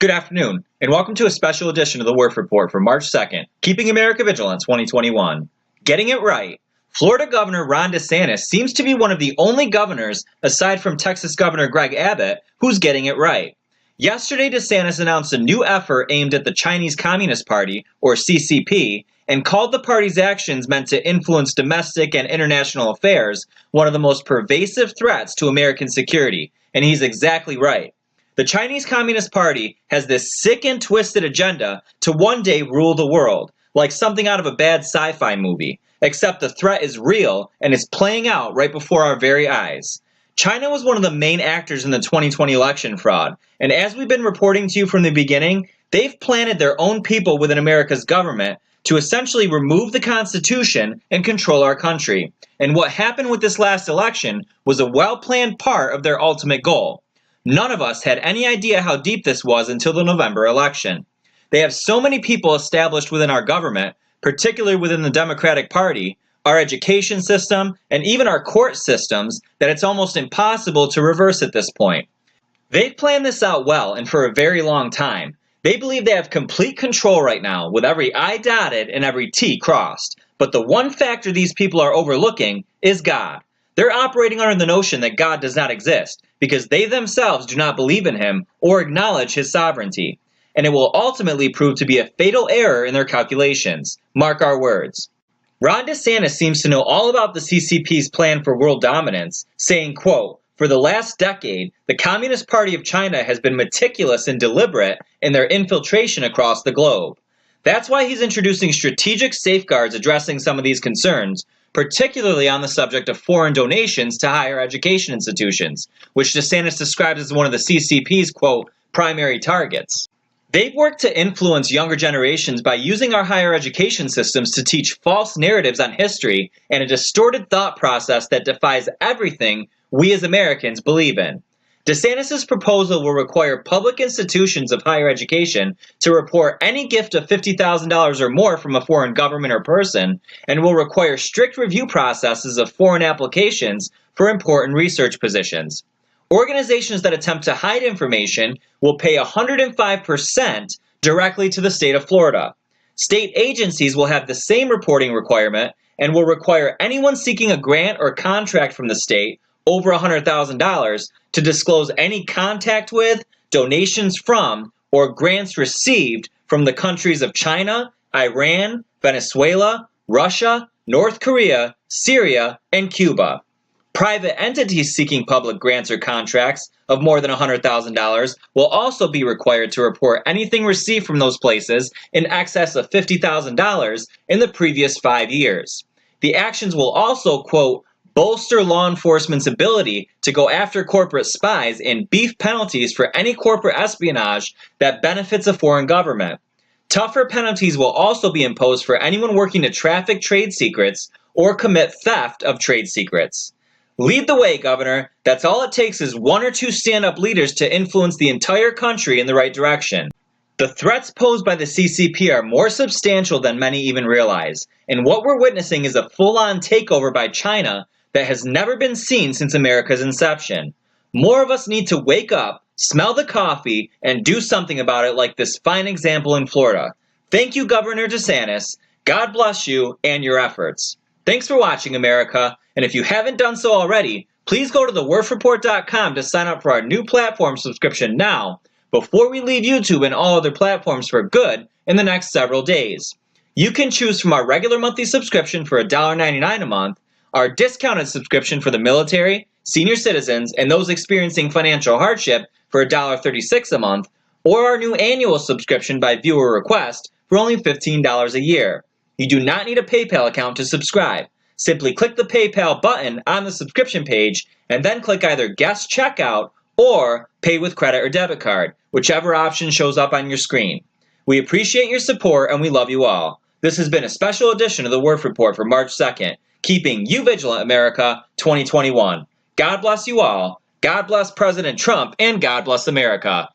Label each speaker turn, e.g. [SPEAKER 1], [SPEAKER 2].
[SPEAKER 1] Good afternoon, and welcome to a special edition of the Werff Report for March 2nd, Keeping America Vigilant 2021. Getting it right. Florida Governor Ron Desantis seems to be one of the only governors, aside from Texas Governor Greg Abbott, who's getting it right. Yesterday, Desantis announced a new effort aimed at the Chinese Communist Party, or CCP, and called the party's actions meant to influence domestic and international affairs one of the most pervasive threats to American security, and he's exactly right. The Chinese Communist Party has this sick and twisted agenda to one day rule the world, like something out of a bad sci-fi movie, except the threat is real and is playing out right before our very eyes. China was one of the main actors in the 2020 election fraud, and as we've been reporting to you from the beginning, they've planted their own people within America's government to essentially remove the Constitution and control our country. And what happened with this last election was a well-planned part of their ultimate goal. None of us had any idea how deep this was until the November election. They have so many people established within our government, particularly within the Democratic Party, our education system, and even our court systems, that it's almost impossible to reverse at this point. They've planned this out well and for a very long time. They believe they have complete control right now, with every I dotted and every T crossed. But the one factor these people are overlooking is God. They're operating under the notion that God does not exist, because they themselves do not believe in him or acknowledge his sovereignty. And it will ultimately prove to be a fatal error in their calculations. Mark our words. Ron DeSantis seems to know all about the CCP's plan for world dominance, saying, quote, "For the last decade, the Communist Party of China has been meticulous and deliberate in their infiltration across the globe. That's why he's introducing strategic safeguards addressing some of these concerns, particularly on the subject of foreign donations to higher education institutions, which DeSantis describes as one of the CCP's, quote, primary targets. They've worked to influence younger generations by using our higher education systems to teach false narratives on history and a distorted thought process that defies everything we as Americans believe in. DeSantis' proposal will require public institutions of higher education to report any gift of $50,000 or more from a foreign government or person, and will require strict review processes of foreign applications for important research positions. Organizations that attempt to hide information will pay 105% directly to the state of Florida. State agencies will have the same reporting requirement and will require anyone seeking a grant or contract from the state over $100,000 to disclose any contact with, donations from, or grants received from the countries of China, Iran, Venezuela, Russia, North Korea, Syria, and Cuba. Private entities seeking public grants or contracts of more than $100,000 will also be required to report anything received from those places in excess of $50,000 in the previous 5 years. The actions will also, quote, bolster law enforcement's ability to go after corporate spies and beef penalties for any corporate espionage that benefits a foreign government. Tougher penalties will also be imposed for anyone working to traffic trade secrets or commit theft of trade secrets. Lead the way, Governor. That's all it takes is one or two stand-up leaders to influence the entire country in the right direction. The threats posed by the CCP are more substantial than many even realize, and what we're witnessing is a full-on takeover by China that has never been seen since America's inception. More of us need to wake up, smell the coffee, and do something about it like this fine example in Florida. Thank you, Governor DeSantis. God bless you and your efforts. Thanks for watching, America, and if you haven't done so already, please go to thewerffreport.com to sign up for our new platform subscription now, before we leave YouTube and all other platforms for good in the next several days. You can choose from our regular monthly subscription for $1.99 a month, our discounted subscription for the military, senior citizens, and those experiencing financial hardship for $1.36 a month, or our new annual subscription by viewer request for only $15 a year. You do not need a PayPal account to subscribe. Simply click the PayPal button on the subscription page and then click either Guest Checkout or Pay with Credit or Debit Card, whichever option shows up on your screen. We appreciate your support and we love you all. This has been a special edition of the Werff Report for March 2nd. Keeping you vigilant, America, 2021. God bless you all. God bless President Trump, and God bless America.